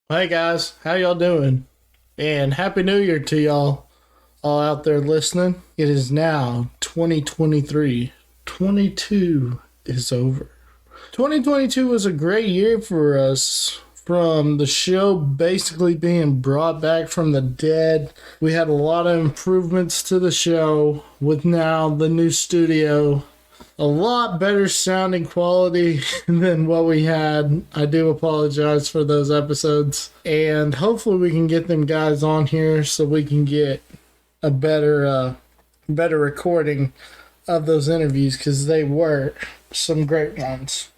Hey guys, how y'all doing? And Happy New Year to y'all all out there listening. It is now 2023. 22 is over. 2022 was a great year for us. From the show basically being brought back from the dead, we had a lot of improvements to the show with now the new studio, a lot better sounding quality than what we had. I do apologize for those episodes. And hopefully we can get them guys on here so we can get a better recording of those interviews because they were some great ones.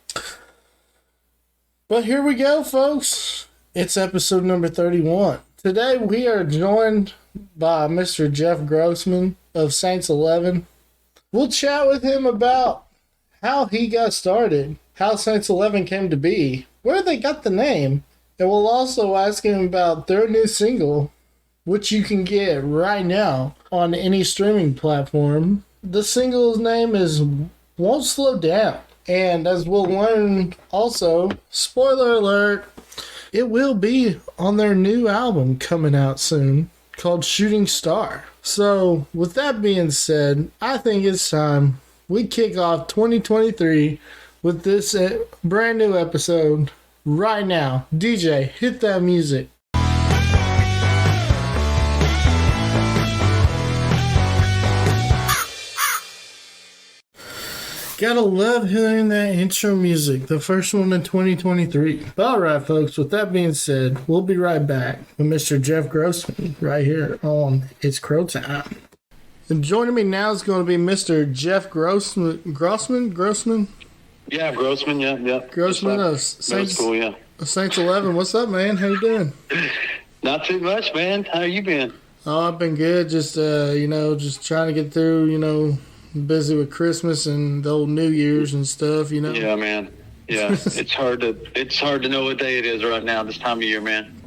But here we go, folks. It's episode number 31. Today we are joined by Mr. Jeff Grossman of Saints 11. We'll chat with him about how he got started, how Saints 11 came to be, where they got the name, and we'll also ask him about their new single, which you can get right now on any streaming platform. The single's name is Won't Slow Down. And as we'll learn also, spoiler alert, it will be on their new album coming out soon called Shooting Star. So, with that being said, I think it's time we kick off 2023 with this brand new episode right now. DJ, hit that music. Gotta love hearing that intro music, the first one in 2023. Alright, folks, with that being said, we'll be right back with Mr. Jeff Grossman right here on It's Crow Time. And joining me now is going to be Mr. Jeff Grossman. Grossman? Yeah, Grossman, yeah. Grossman of Saints 11. What's up, man? How you doing? Not too much, man. How you been? Oh, I've been good. Just, just trying to get through, busy with Christmas and the old New Year's and stuff, Yeah, man. Yeah, it's hard to know what day it is right now this time of year, man.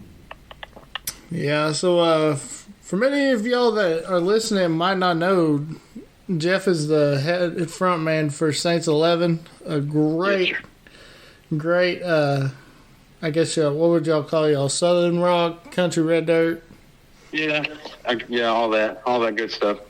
Yeah, so for many of y'all that are listening might not know, Jeff is the head front man for Saints 11, a great, I guess what would y'all call y'all? Southern rock, country red dirt. Yeah, all that good stuff.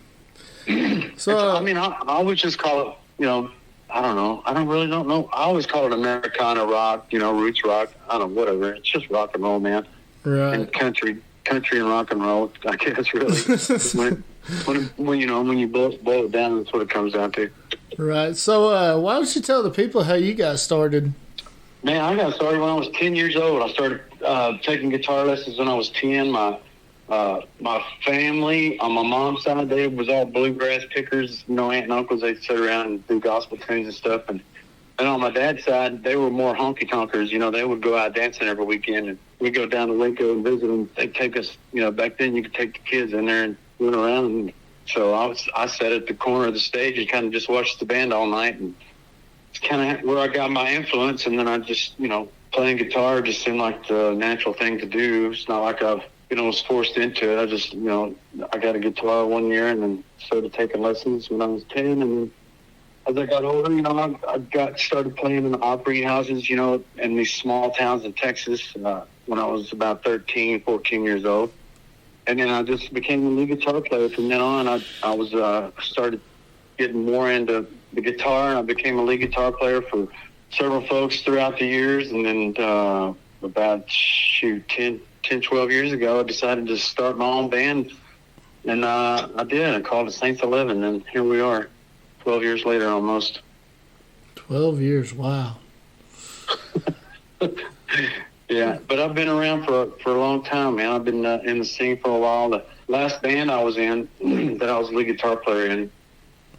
So I would just call it, I don't know. I don't know. I always call it Americana rock, roots rock. I don't know, whatever. It's just rock and roll, man. Right. And country and rock and roll, I guess, really. when you boil it down, that's what it comes down to. Right. So why don't you tell the people how you got started? Man, I got started when I was 10 years old. I started taking guitar lessons when I was 10. My family on my mom's side, they was all bluegrass pickers. Aunt and uncles, they'd sit around and do gospel tunes and stuff. And on my dad's side, they were more honky tonkers. They would go out dancing every weekend, and we'd go down to Waco and visit them. They'd take us. Back then you could take the kids in there and run around. And so I sat at the corner of the stage and kind of just watched the band all night. And it's kind of where I got my influence. And then I just playing guitar just seemed like the natural thing to do. It's not like I've was forced into it. I just, I got a guitar one year and then started taking lessons when I was 10. And then as I got older, I started playing in the Opry houses, in these small towns in Texas when I was about 13, 14 years old. And then I just became a lead guitar player. From then on, I was started getting more into the guitar, and I became a lead guitar player for several folks throughout the years. And then about 10, 12 years ago, I decided to start my own band, and I did. I called it Saints 11, and here we are, 12 years later almost. 12 years, wow. Yeah, but I've been around for a long time, man. I've been in the scene for a while. The last band I was in, that I was lead guitar player in,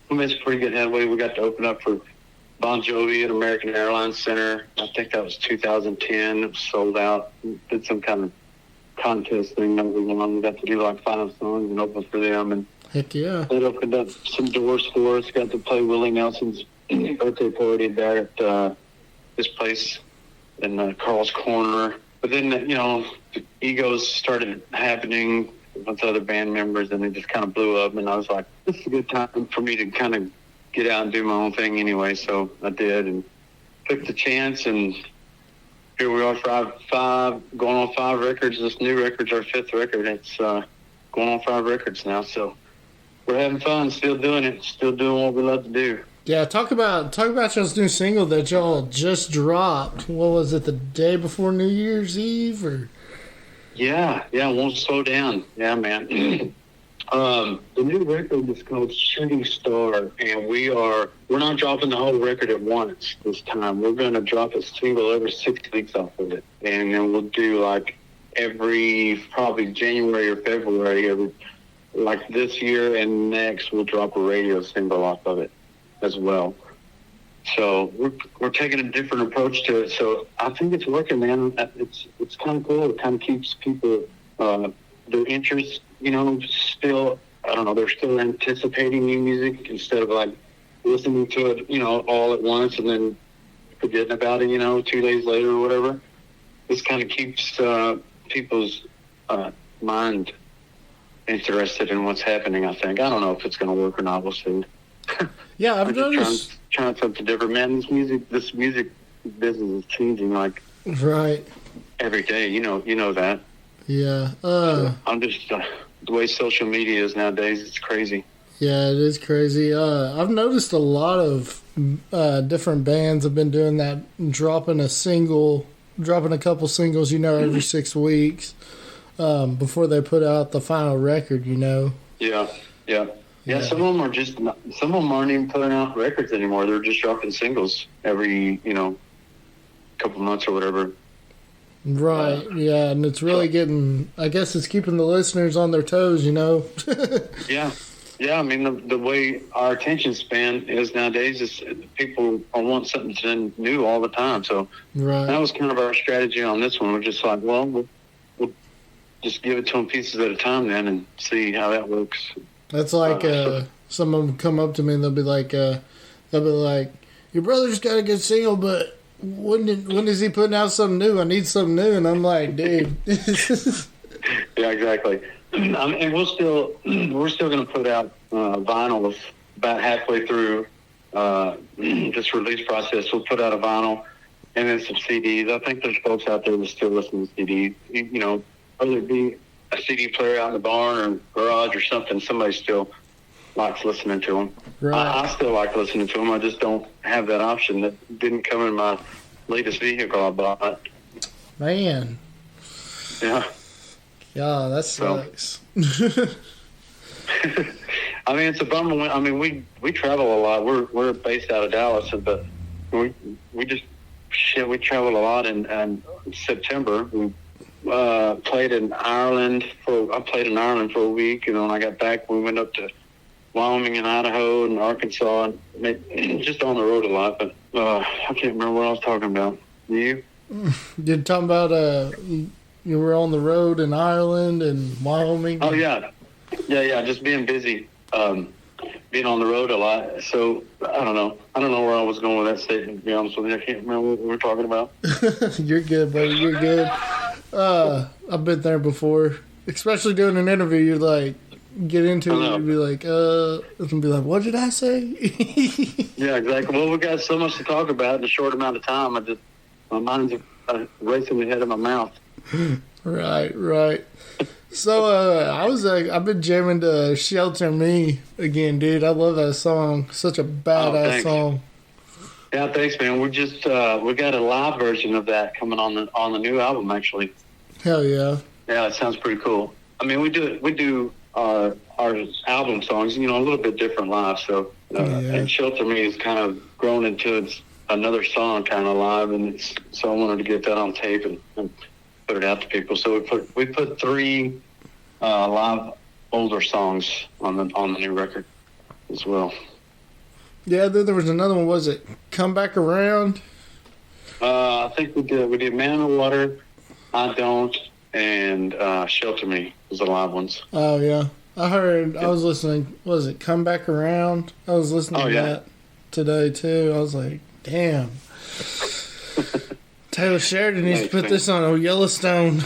we made some pretty good headway. We got to open up for Bon Jovi at American Airlines Center. I think that was 2010. It was sold out. Did some kind of contest thing that we won. We got to do like 5 songs and open for them, and heck yeah, that opened up some doors for us. Got to play Willie Nelson's birthday party there at this place in Carl's Corner. But then the egos started happening with other band members, and it just kind of blew up. And I was like, this is a good time for me to kind of get out and do my own thing anyway. So I did, and took the chance and here we are, going on 5 records. This new record's our 5th record. It's going on 5 records now, so we're having fun, still doing it, still doing what we love to do. Yeah, talk about y'all's new single that y'all just dropped. What was it, the day before New Year's Eve, or? Yeah, won't slow down. Yeah, man. The new record is called Shooting Star, and we're not dropping the whole record at once this time. We're going to drop a single every 6 weeks off of it, and then we'll do like every probably January or February, like this year and next, we'll drop a radio single off of it as well. So we're taking a different approach to it. So I think it's working, man. It's kind of cool. It kind of keeps people their interest, still, I don't know, they're still anticipating new music instead of like listening to it, all at once and then forgetting about it, 2 days later or whatever. This kind of keeps people's mind interested in what's happening, I think. I don't know if it's going to work or not. We'll see. Yeah, I've noticed. Trying something different, man. This music business is changing like right every day. You know that. Yeah. I'm just the way social media is nowadays. It's crazy. Yeah, it is crazy. I've noticed a lot of different bands have been doing that, dropping a couple singles, every 6 weeks before they put out the final record. Yeah, some of them aren't even putting out records anymore. They're just dropping singles every, couple months or whatever. Right, yeah, and it's really I guess it's keeping the listeners on their toes, Yeah, I mean, the way our attention span is nowadays is people want something new all the time. So right. That was kind of our strategy on this one. We're just like, well, we'll just give it to them pieces at a time then and see how that works. That's like some of them come up to me and they'll be like, your brother's got a good single, but when is he putting out something new? I need something new. And I'm like, dude. Yeah, exactly. And we're still going to put out vinyl about halfway through this release process. We'll put out a vinyl and then some CDs. I think there's folks out there that still listen to CDs. Whether it be a CD player out in the barn or garage or something, somebody still likes listening to them. Right. I still like listening to them. I just don't have that option. That didn't come in my latest vehicle I bought. Man. Yeah. Yeah, that sucks. I mean, it's a bummer. I mean, we travel a lot. We're based out of Dallas, but we traveled a lot in September. We played in Ireland for a week, and when I got back, we went up to Wyoming and Idaho and Arkansas, and just on the road a lot. But I can't remember what I was talking about. You? You're talking about you were on the road in Ireland and Wyoming. Oh yeah. Just being busy, being on the road a lot. So I don't know where I was going with that statement. To be honest with you, I can't remember what we were talking about. You're good, buddy. You're good. I've been there before, especially doing an interview. You're like, get into it, and be like, and be like, what did I say? Yeah, exactly. Well, we got so much to talk about in a short amount of time. My mind's racing ahead of my mouth. Right. So I've been jamming to "Shelter Me" again, dude. I love that song. Such a badass song. Yeah, thanks, man. We just we got a live version of that coming on the new album, actually. Hell yeah. Yeah, it sounds pretty cool. I mean, we do our album songs, a little bit different live. So and "Shelter Me" is kind of grown into another song kind of live, and so I wanted to get that on tape and put it out to people. So we put 3 live older songs on the new record as well. Yeah, then there was another one. Was it "Come Back Around"? I think we did "Man in the Water," "I Don't," and "Shelter Me" was the live ones. Oh yeah, I was listening. Was it "Come Back Around"? I was listening to that today too. I was like, damn. Taylor Sheridan needs to put this on Yellowstone.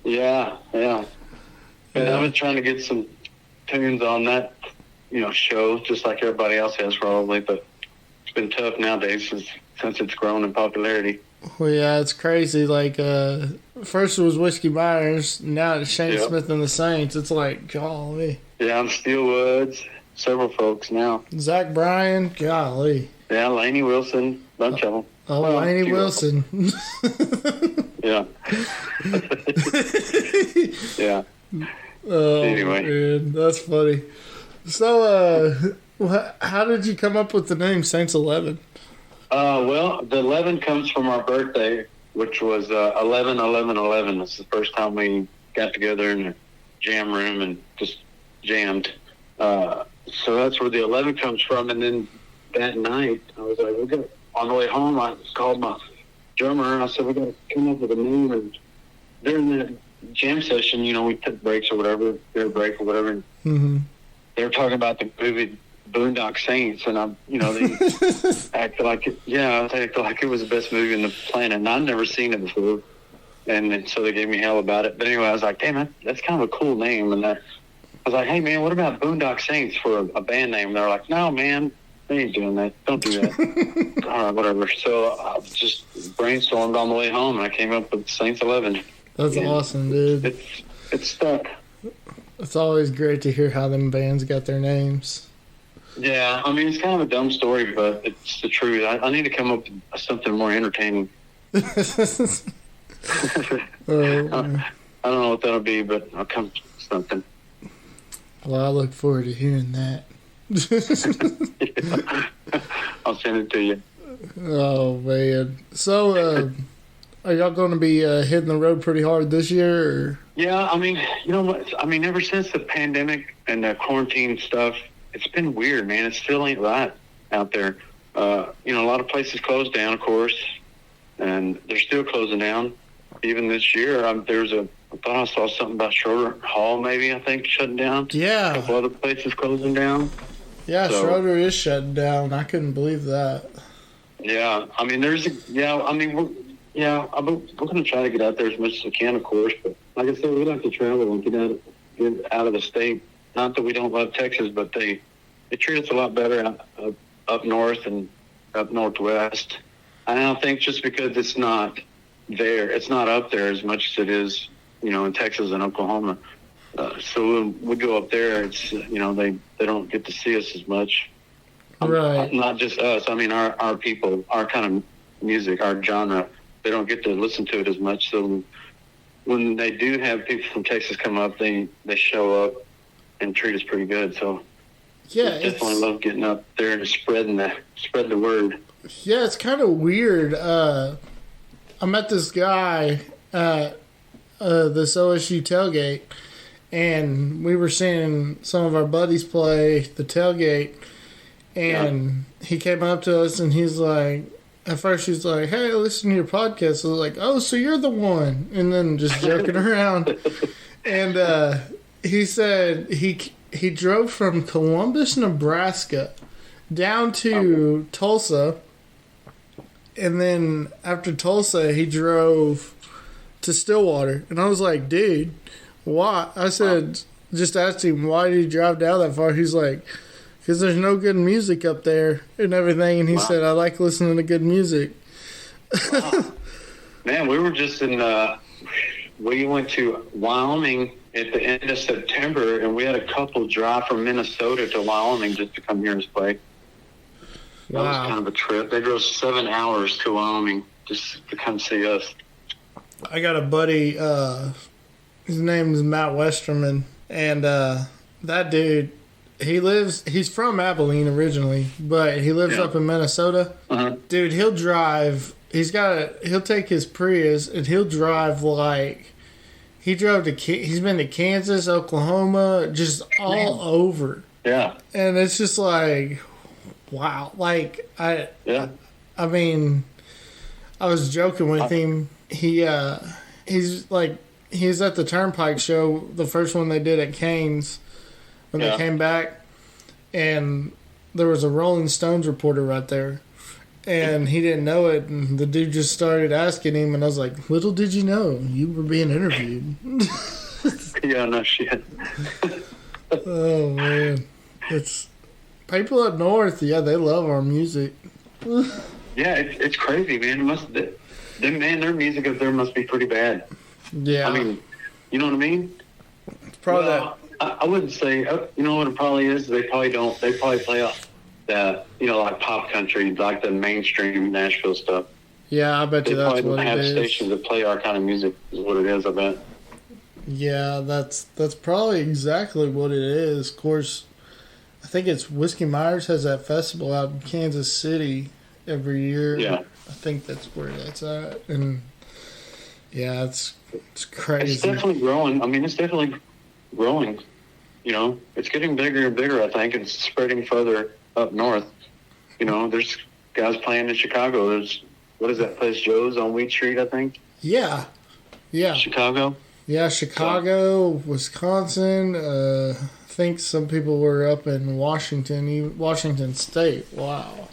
Yeah. And I've been trying to get some tunes on that, show, just like everybody else has probably, but it's been tough nowadays since it's grown in popularity. Well, yeah, it's crazy. Like, first it was Whiskey Myers, now it's Shane Yep. Smith and the Saints. It's like, golly. Yeah, I'm Steelwoods. Several folks now. Zach Bryan, golly. Yeah, Laney Wilson. Bunch of them. Oh, Well, Laney few of Wilson. Yeah. Yeah. Oh, Anyway. man, that's funny. So, how did you come up with the name Saints 11? Well, the 11 comes from our birthday, which was 11-11-11. It's the first time we got together in a jam room and just jammed. So that's where the 11 comes from. And then that night, I was like, on the way home, I called my drummer and I said, we got to come up with a name. And during that jam session, we took breaks or whatever, beer break or whatever. And Mm-hmm. they were talking about the movie Boondock Saints, and they acted like it. Yeah, they acted like it was the best movie on the planet, and I'd never seen it before. And so they gave me hell about it. But anyway, I was like, damn, that's kind of a cool name. And I was like, hey, man, what about Boondock Saints for a band name? And they're like, no, man, they ain't doing that. Don't do that. All right, whatever. So I just brainstormed on the way home, and I came up with Saints 11. That's awesome, dude. It's stuck. It's always great to hear how them bands got their names. Yeah, I mean, it's kind of a dumb story, but it's the truth. I need to come up with something more entertaining. Oh, I don't know what that'll be, but I'll come up with something. well, I look forward to hearing that. I'll send it to you. Oh, man. So, are y'all going to be hitting the road pretty hard this year? Or? Yeah, I mean, you know what? I mean, ever since the pandemic and the quarantine stuff, it's been weird, man. It still ain't right out there. A lot of places closed down, of course, and they're still closing down. Even this year, I thought I saw something about Schroeder Hall, maybe, I think, shutting down. Yeah. A couple other places closing down. Yeah, So- Schroeder is shutting down. I couldn't believe that. Yeah, I mean, we're going to try to get out there as much as we can, of course. But like I said, we like to travel and get out of the state. Not that we don't love Texas, but they treat us a lot better up north and up northwest. And I think just because it's not up there as much as it is, in Texas and Oklahoma. So when we go up there, it's they don't get to see us as much. Right. Not just us. I mean, our people, our kind of music, our genre, they don't get to listen to it as much. So when they do have people from Texas come up, they show up and treat us pretty good. So Yeah, I definitely love getting up there and spread the word. Yeah, it's kind of weird. I met this guy at this OSU tailgate, and we were seeing some of our buddies play the tailgate, and he came up to us and he's like, at first he's like, hey, listen to your podcast. I was like, oh, so you're the one. And then just joking around. And he said he drove from Columbus, Nebraska down to Tulsa. And then after Tulsa, he drove to Stillwater. And I was like, dude, why? I said, just asked him, why did you drive down that far? He's like, because there's no good music up there and everything. And he said, I like listening to good music. Wow. Man, we were just we went to Wyoming at the end of September, and we had a couple drive from Minnesota to Wyoming just to come here and play. That was kind of a trip. They drove 7 hours to Wyoming just to come see us. I got a buddy, his name is Matt Westerman, and that dude, he's from Abilene originally, but he lives up in Minnesota. Uh-huh. Dude, he'll drive, he'll take his Prius, and he'll drive he's been to Kansas, Oklahoma, just all over. Yeah. And it's just like, wow. Like, I mean, I was joking with him. He's at the Turnpike show, the first one they did at Canes when they came back, and there was a Rolling Stones reporter right there, and he didn't know it, and the dude just started asking him, and I was like, little did you know you were being interviewed. Yeah, no shit. Oh man, it's people up north. Yeah, they love our music. Yeah, it's crazy, man. their music up there must be pretty bad. Yeah. I mean, you know what I mean? It's probably well, I wouldn't say. You know what it probably is? They probably don't. They probably play the like pop country, like the mainstream Nashville stuff. Yeah, I bet you that's what it is. They probably don't have stations that play our kind of music. Is what it is. I bet. Yeah, that's probably exactly what it is. Of course, I think it's Whiskey Myers has that festival out in Kansas City every year. Yeah. I think that's where that's at. And yeah, it's crazy. It's definitely growing. I mean, it's definitely growing. You know, it's getting bigger and bigger, I think. It's spreading further up north. You know, there's guys playing in Chicago. There's, what is that place, Joe's on Wheat Street, I think? Yeah. Yeah. Chicago? Yeah, Chicago, Wisconsin. I think some people were up in Washington State. Wow.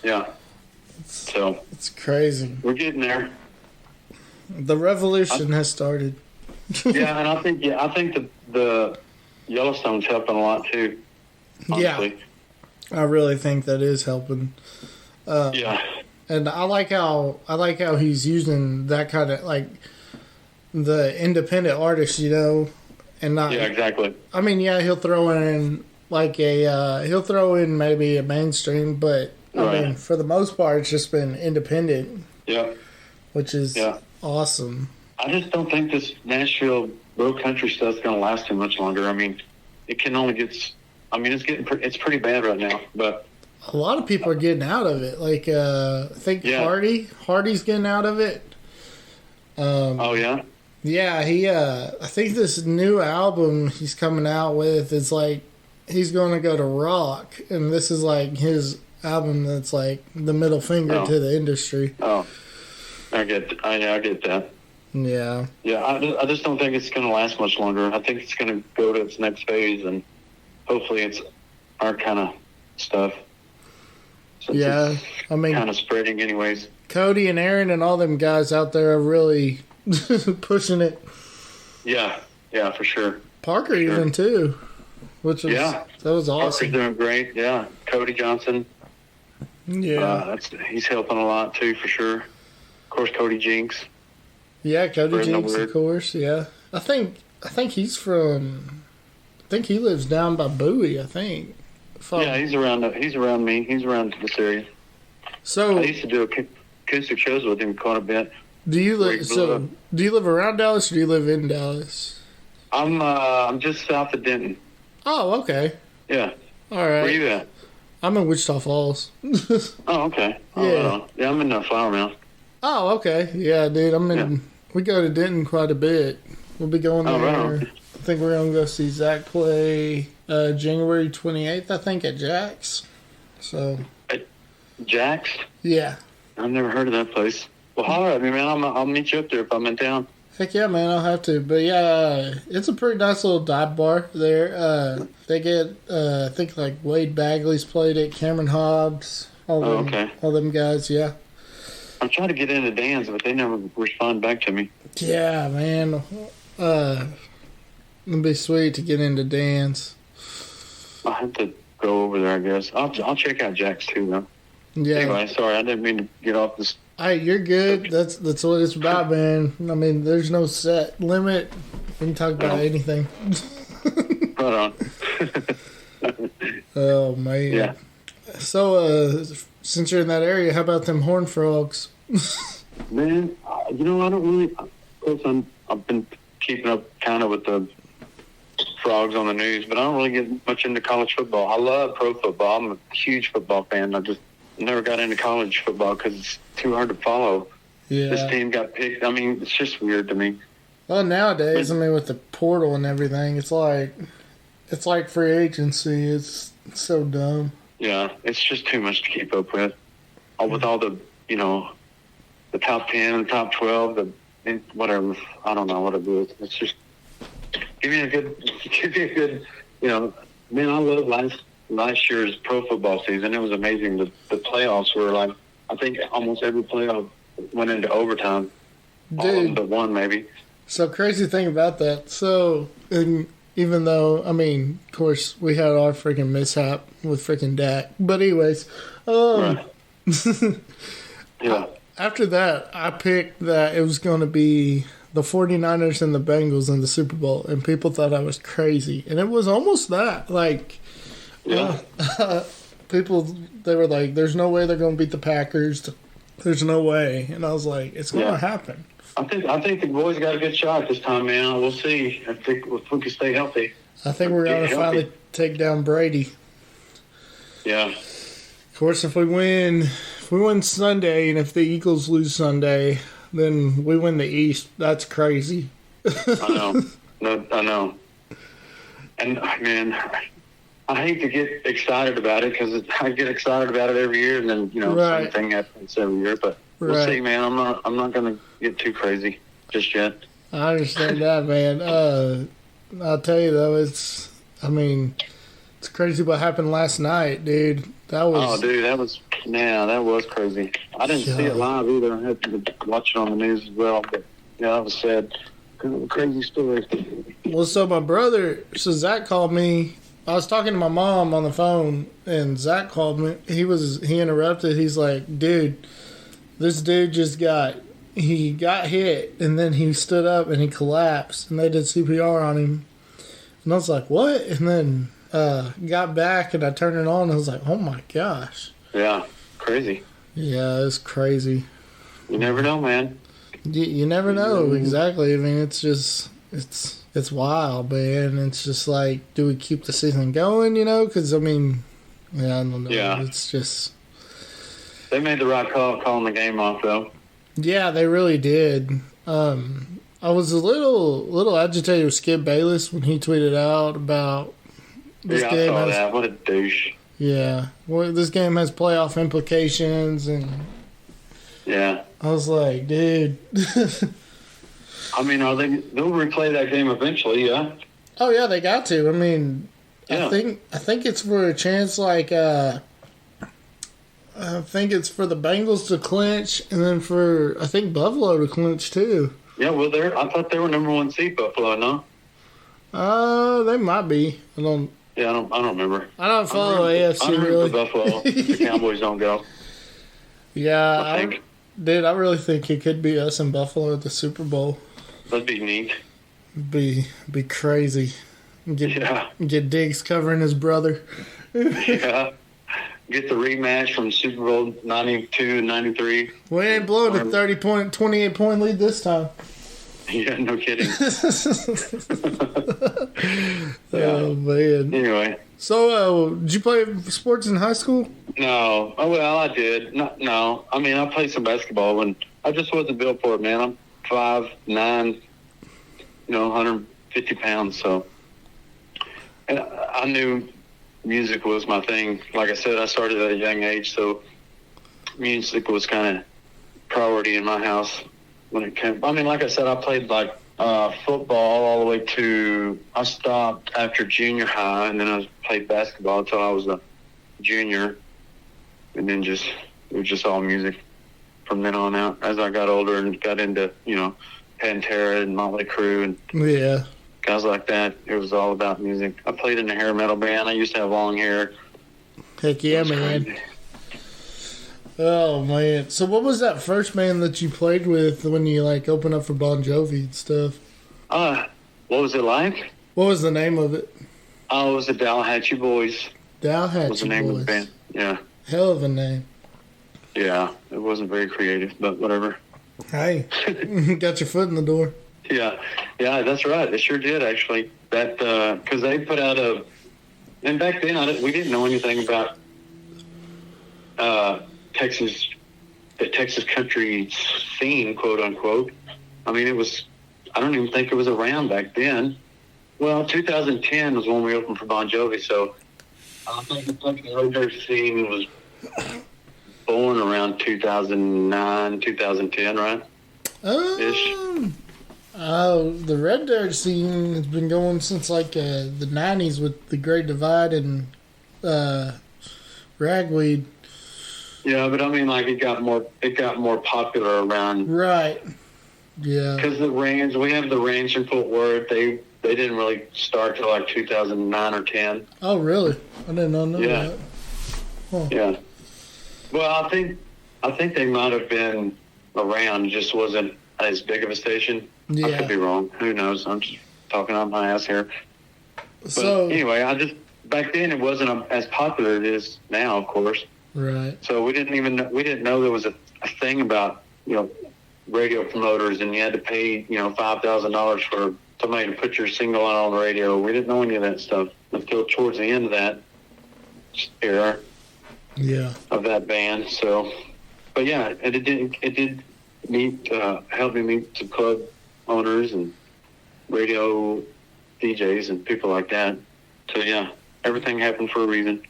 Yeah. It's crazy. We're getting there. The revolution has started. Yeah, and I think the Yellowstone's helping a lot too. Honestly. Yeah, I really think that is helping. Yeah, and I like how he's using that kind of like the independent artists, you know, and not. Yeah, exactly. I mean, yeah, he'll throw in maybe a mainstream, but I mean, for the most part, it's just been independent. Yeah, which is awesome. I just don't think this Nashville road country stuff's going to last too much longer. I mean, it can only get. I mean, it's pretty bad right now. But a lot of people are getting out of it. Like I think Hardy's getting out of it. Oh yeah. Yeah, he. I think this new album he's coming out with is like he's going to go to rock, and this is like his album that's like the middle finger to the industry. Oh, I get that. Yeah. Yeah, I just don't think it's going to last much longer. I think it's going to go to its next phase, and hopefully it's our kind of stuff. Yeah, I mean, kind of spreading anyways. Cody and Aaron and all them guys out there are really pushing it. Yeah, for sure. Parker even too, which was that was awesome. Parker's doing great. Yeah, Cody Johnson. Yeah, he's helping a lot too, for sure. Of course, Cody Jinks. Yeah, Cody Jinks, of course. Yeah, I think he's from. I think he lives down by Bowie. I think. Yeah, he's around me. He's around this area. So I used to do acoustic shows with him quite a bit. Do you live around Dallas or do you live in Dallas? I'm just south of Denton. Oh, okay. Yeah. All right. Where you at? I'm in Wichita Falls. Oh, okay. Yeah, I'm in Flower Mound. Oh, okay. Yeah, dude. We go to Denton quite a bit. We'll be going there. Right. I think we're gonna go see Zach play January 28th. I think at Jack's. So. At Jack's? Yeah. I've never heard of that place. Well, holler at me, man. I'll meet you up there if I'm in town. Heck yeah, man. I'll have to. But yeah, it's a pretty nice little dive bar there. They get I think like Wade Bagley's played it, Cameron Hobbs, all them guys. Yeah. I'm trying to get into Dan's, but they never respond back to me. Yeah, man. It'd be sweet to get into Dan's. I'll have to go over there, I guess. I'll check out Jack's too, though. Yeah. Anyway, sorry, I didn't mean to get off this. Hey, you're good. That's what it's about, man. I mean, there's no set limit. We can talk about anything. Hold on. Oh, man. Yeah. So, since you're in that area, how about them horned frogs? Man, I don't really. Of course, I've been keeping up kind of with the frogs on the news, but I don't really get much into college football. I love pro football. I'm a huge football fan. I just never got into college football because it's too hard to follow. Yeah. This team got picked. I mean, it's just weird to me. Well, nowadays, with the portal and everything, it's like free agency. It's so dumb. Yeah, it's just too much to keep up with. With all the, the top 10, the top 12, whatever. I don't know what it is. It's just give me a good, man, I love last year's pro football season. It was amazing. The playoffs were like, I think almost every playoff went into overtime. Dude. All of them but one, maybe. So crazy thing about that. So, even though, of course, we had our freaking mishap with freaking Dak. But anyways, right. Yeah. after that, I picked that it was going to be the 49ers and the Bengals in the Super Bowl, and people thought I was crazy. And it was almost that. Like, Yeah. people, they were like, there's no way they're going to beat the Packers. There's no way. And I was like, it's going to happen. I think the boys got a good shot this time, man. We'll see if we can stay healthy. I think we're going to finally take down Brady. Yeah. Of course, if we win Sunday, and if the Eagles lose Sunday, then we win the East. That's crazy. I know. No, I know. And, man, I hate to get excited about it because I get excited about it every year, and then, Right. same thing happens every year. But we'll Right. see, man. I'm not going to get too crazy just yet. I understand that, man. I'll tell you, though, it's crazy what happened last night, dude. That was... Oh, dude, that was crazy. I didn't see it live either. I had to watch it on the news as well. But, yeah, that was sad. Crazy story. Well, so Zach called me. I was talking to my mom on the phone, and Zach called me. He interrupted. He's like, dude, this dude he got hit, and then he stood up and he collapsed, and they did CPR on him. And I was like, what? And then got back, and I turned it on, and I was like, oh my gosh. Yeah, crazy. Yeah, it's crazy. You never know, man. You never know, exactly. I mean, it's wild, man. It's just like, do we keep the season going, Because, I mean, I don't know. Yeah. It's just... They made the right call calling the game off, though. Yeah, they really did. I was a little agitated with Skip Bayless when he tweeted out about this game. I saw that. What a douche. Yeah. Well, this game has playoff implications, and... Yeah. I was like, dude. I mean, they'll replay that game eventually, yeah? Oh, yeah, they got to. I mean, Yeah. I think it's for a chance, like, I think it's for the Bengals to clinch, and then for, I think, Buffalo to clinch, too. Yeah, well, I thought they were number one seed, Buffalo, no? They might be. Yeah, I don't remember. I don't follow AFC, I'm really. for Buffalo. The Cowboys don't go. Yeah, I think. Dude, I really think it could be us in Buffalo at the Super Bowl. That'd be neat. Be crazy. Get Diggs covering his brother. Yeah. Get the rematch from Super Bowl 92 and 93. We ain't blowing a 28-point lead this time. Yeah, no kidding. Oh, man. Anyway. So, did you play sports in high school? No. Oh, well, I did. No. I mean, I played some basketball, and I just wasn't built for it, man. I'm 5'9", 150 pounds, so. And I knew music was my thing. Like I said, I started at a young age, so music was kind of priority in my house when it came. I mean, like I said, I played like football all the way to, I stopped after junior high, and then I played basketball until I was a junior, and then it was just all music from then on out. As I got older and got into, Pantera and Motley Crue and Yeah. guys like that, it was all about music. I played in a hair metal band. I used to have long hair. Heck yeah, man. Crazy. Oh, man. So what was that first band that you played with when you, opened up for Bon Jovi and stuff? What was it like? What was the name of it? Oh, it was the Dallhatchie Boys. Dallhatchie Was the name Boys. of the band. Yeah. Hell of a name. Yeah. It wasn't very creative, but whatever. Hey, got your foot in the door. Yeah, that's right. They sure did, actually. That because they put out and back then we didn't know anything about the Texas country scene, quote unquote. I mean, I don't even think it was around back then. Well, 2010 was when we opened for Bon Jovi, so I think the Texas road dirt scene was born around 2009, 2010, right? The Red Dirt scene has been going since the 90s with the Great Divide and Ragweed. Yeah, but I mean, it got more popular around. Right. Yeah. Because we have the range in Fort Worth. They didn't really start till 2009 or 10. Oh, really? I didn't know Yeah. that. Huh. Yeah. Well, I think they might have been around. It just wasn't as big of a station. I Yeah. could be wrong. Who knows? I'm just talking out my ass here. But So anyway, back then it wasn't as popular as it is now, of course. right. So we didn't know there was a thing about, radio promoters, and you had to pay, $5,000 for somebody to put your single on the radio. We didn't know any of that stuff until towards the end of that era Yeah. of that band. So, but yeah, it did help me meet some club owners and radio DJs and people like that. So yeah, everything happened for a reason.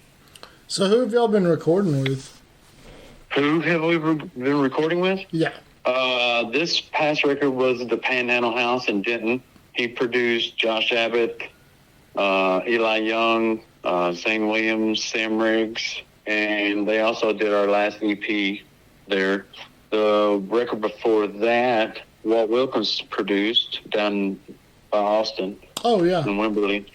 So who have y'all been recording with? Who have we been recording with? Yeah. This past record was the Panhandle House in Denton. He produced Josh Abbott, Eli Young, Zane Williams, Sam Riggs, and they also did our last EP there. The record before that, Walt Wilkins produced down by Austin Oh yeah. in Wimberley.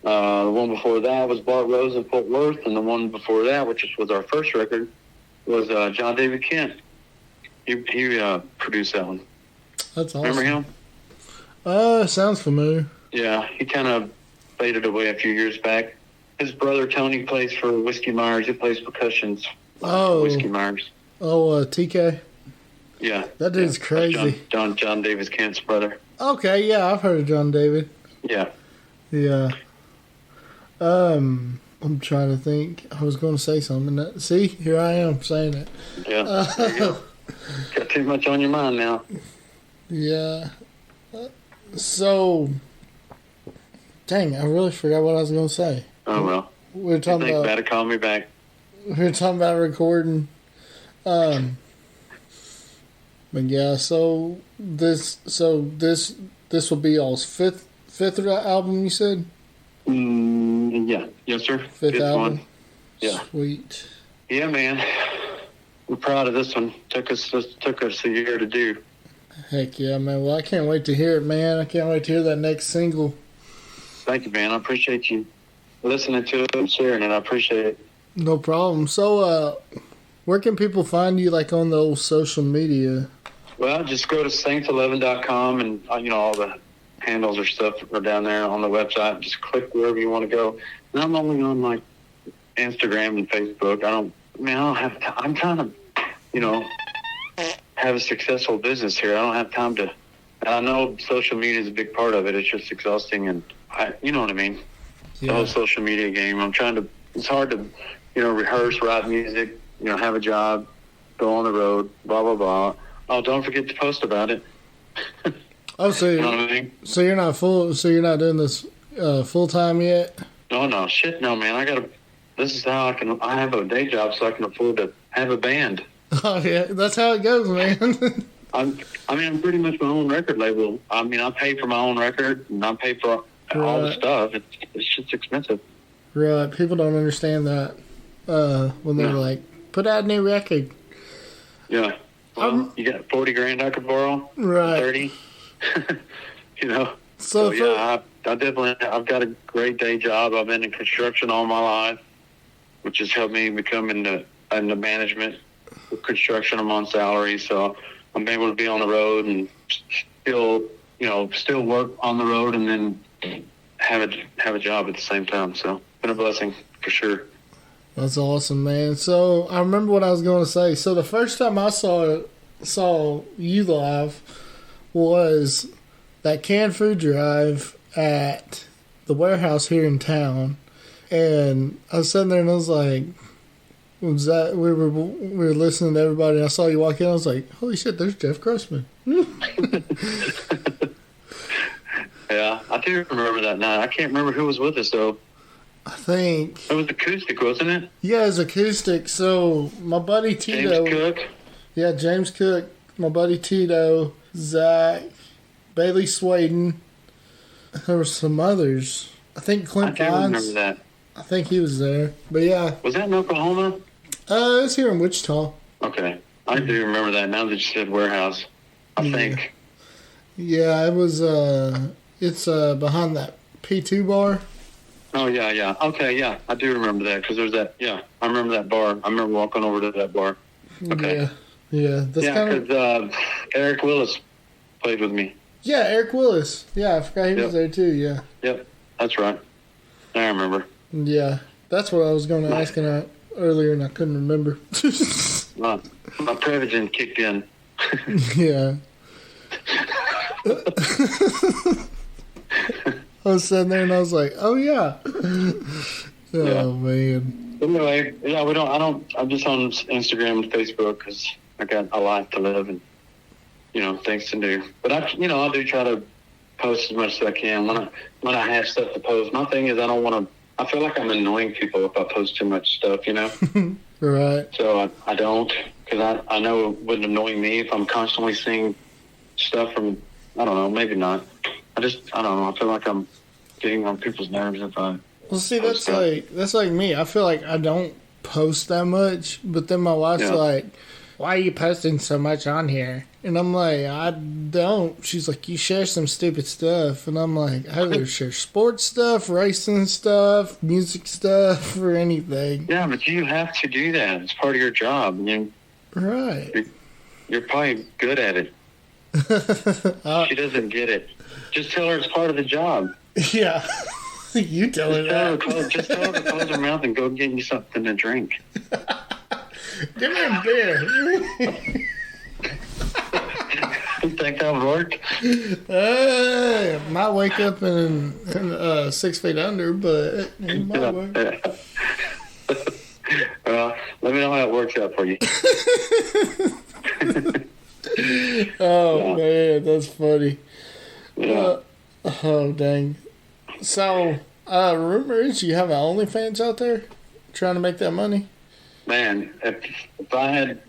The one before that was Bart Rose in Fort Worth, and the one before that, which was our first record, was John David Kent. He produced that one. That's awesome. Remember him? Sounds familiar. Yeah, he kind of faded away a few years back. His brother Tony plays for Whiskey Myers. He plays percussions for Whiskey Myers. Oh, TK. Yeah. That dude's crazy. John Davis Kent's brother. Okay, yeah, I've heard of John David. Yeah. Yeah. I'm trying to think. I was going to say something. See, here I am saying it. Yeah. There you go. Got too much on your mind now. Yeah. So, dang, I really forgot what I was going to say. Oh well. We were talking Think about. about it. Call me back. We were talking about recording. But yeah, so this will be y'all's fifth album, you said? Yeah. Yes, sir. Fifth album. One. Yeah. Sweet. Yeah, man. We're proud of this one. Took us a year to do. Heck yeah, man. Well, I can't wait to hear it, man. I can't wait to hear that next single. Thank you, man. I appreciate you listening to it and sharing it. I appreciate it. No problem. So, where can people find you, like, on the old social media? Well, just go to saints11.com, and all the handles or stuff are down there on the website. Just click wherever you want to go. And I'm only on like Instagram and Facebook. I'm trying to, have a successful business here. I don't have time to. And I know social media is a big part of it. It's just exhausting, and you know what I mean. Yeah. The whole social media game. It's hard to, rehearse, write music, have a job, go on the road, blah blah blah. Oh, don't forget to post about it. Oh, so You know what I mean? so you're not full. So you're not doing this full time yet? No, shit, no, man. This is how I have a day job so I can afford to have a band. Oh yeah, that's how it goes, man. I'm pretty much my own record label. I pay for my own record, and I pay for all the Right. stuff. It's just expensive. Right. People don't understand that when they're No. like, put out a new record. Yeah. Well, you got 40 grand I could borrow? Right. 30? So yeah, I've got a great day job. I've been in construction all my life, which has helped me become into management with construction. I'm on salary, so I'm able to be on the road and still work on the road and then have a job at the same time. So it's been a blessing for sure. that's awesome, man. So I remember what I was going to say. So the first time I saw you live was that canned food drive at the warehouse here in town, and I was sitting there and I was like, we were listening to everybody, and I saw you walk in. I was like, holy shit, there's Jeff Grossman. Yeah, I do remember that night. I can't remember who was with us though. I think It was acoustic, wasn't it? yeah, it's acoustic. So my buddy Tito, James Cook. yeah, James Cook, my buddy Tito, Zach, Bailey Swaden. There were some others. I think I Clint do remember Vines. that. I think he was there. But yeah, Was that in Oklahoma? it's here in Wichita. Okay. I do remember that now that you said warehouse. I think. Yeah, it was. It's behind that P2 bar. Oh, yeah. Okay, yeah. I do remember that because there's that. Yeah, I remember that bar. I remember walking over to that bar. Okay. Yeah. Yeah, that's Yeah, kind of. because Eric Willis played with me. Yeah, Eric Willis. Yeah, I forgot he was there too. Yeah. Yep, that's right. I remember. Yeah, that's what I was going to ask earlier, and I couldn't remember. My Prevagen kicked in. Yeah. I was sitting there and I was like, "Oh yeah." Oh man. Anyway, yeah, we don't. I don't. I'm just on Instagram and Facebook because I got a life to live and things to do. But I do try to post as much as I can when I have stuff to post. My thing is I don't want to. I feel like I'm annoying people if I post too much stuff, Right. So I don't, because I know it wouldn't annoy me if I'm constantly seeing stuff from, I don't know, maybe not. I don't know. I feel like I'm getting on people's nerves if I. Well, see, that's like me. I feel like I don't post that much, but then my wife's like, "Why are you posting so much on here?" And I'm like, "I don't." She's like, "You share some stupid stuff," and I'm like, "I either share sports stuff, racing stuff, music stuff, or anything." Yeah, but you have to do that. It's part of your job. Right. You're probably good at it. She doesn't get it. Just tell her it's part of the job. Yeah. You tell her that. Just tell her to close her mouth and go get you something to drink. Give me a beer. You think that would work? Might wake up in 6 feet under, but it might work. Let me know how it works out for you. Oh, man, that's funny. Yeah. Oh, dang. So, rumor is you have an OnlyFans out there trying to make that money? Man, if I had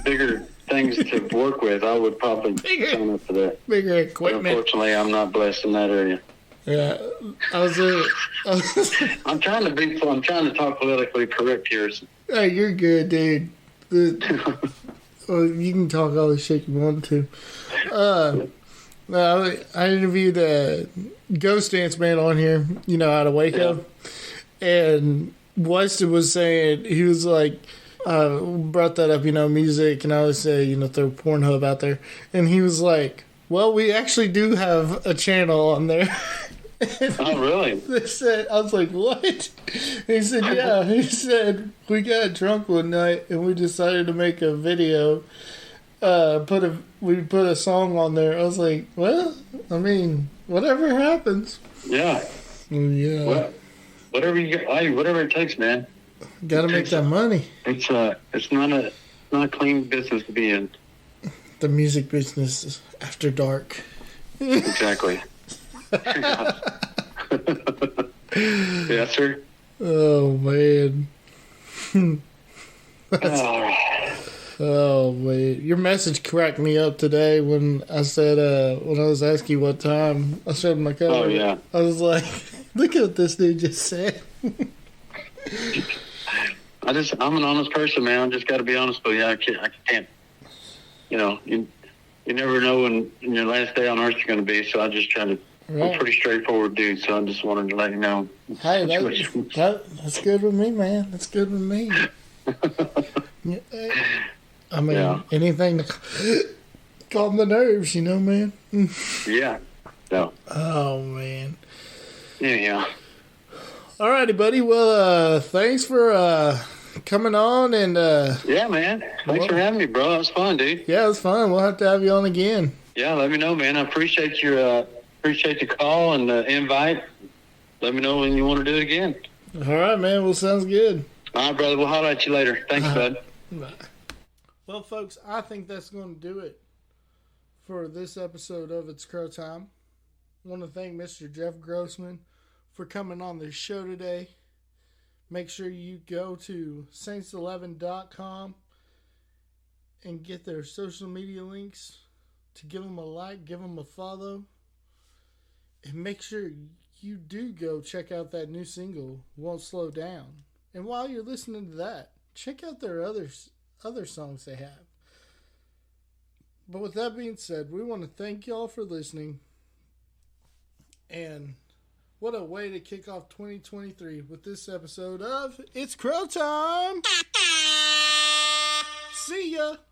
bigger things to work with, I would probably sign up for that. Bigger equipment. But unfortunately, I'm not blessed in that area. Yeah. I'm trying to talk politically correct here. Hey, you're good, dude. Well, you can talk all the shit you want to. I interviewed a Ghost Dance Man on here, out of Waco. And Weston was saying, he was like, brought that up, music, and I always say, throw Pornhub out there. And he was like, well, we actually do have a channel on there. Oh, really? They said, I was like, what? He said, yeah. He said, we got drunk one night and we decided to make a video. We put a song on there. I was like, well, I mean, whatever happens. Yeah. Yeah. Whatever it takes, man. Got to make that money. It's not a clean business to be in. The music business is after dark. Exactly. Yes, sir. Oh man. Oh man, your message cracked me up today when I said when I was asking you what time. I showed my cover. Oh yeah. I was like, look at what this dude just said. I'm an honest person, man. I just got to be honest with you. I can't. You never know when your last day on earth you're going to be. So I just try to. Right. I'm a pretty straightforward dude, so I just wanted to let you know. Hey, that's good with me, man. That's good with me. I mean, anything to calm the nerves, man. Yeah. No. Oh man. Yeah. Alrighty, buddy. Well, thanks for coming on and. Yeah, man. Thanks for having me, bro. It was fun, dude. Yeah, it was fun. We'll have to have you on again. Yeah, let me know, man. I appreciate the call and the invite. Let me know when you want to do it again. All right, man. Well, sounds good. All right, brother. We'll holler at you later. Thanks, bud. Bye. Well, folks, I think that's going to do it for this episode of It's Crow Time. I want to thank Mr. Jeff Grossman for coming on the show today. Make sure you go to saints11.com and get their social media links to give them a like, give them a follow. And make sure you do go check out that new single, Won't Slow Down. And while you're listening to that, check out their other songs they have. But with that being said, we want to thank y'all for listening. And what a way to kick off 2023 with this episode of It's Crow Time! See ya.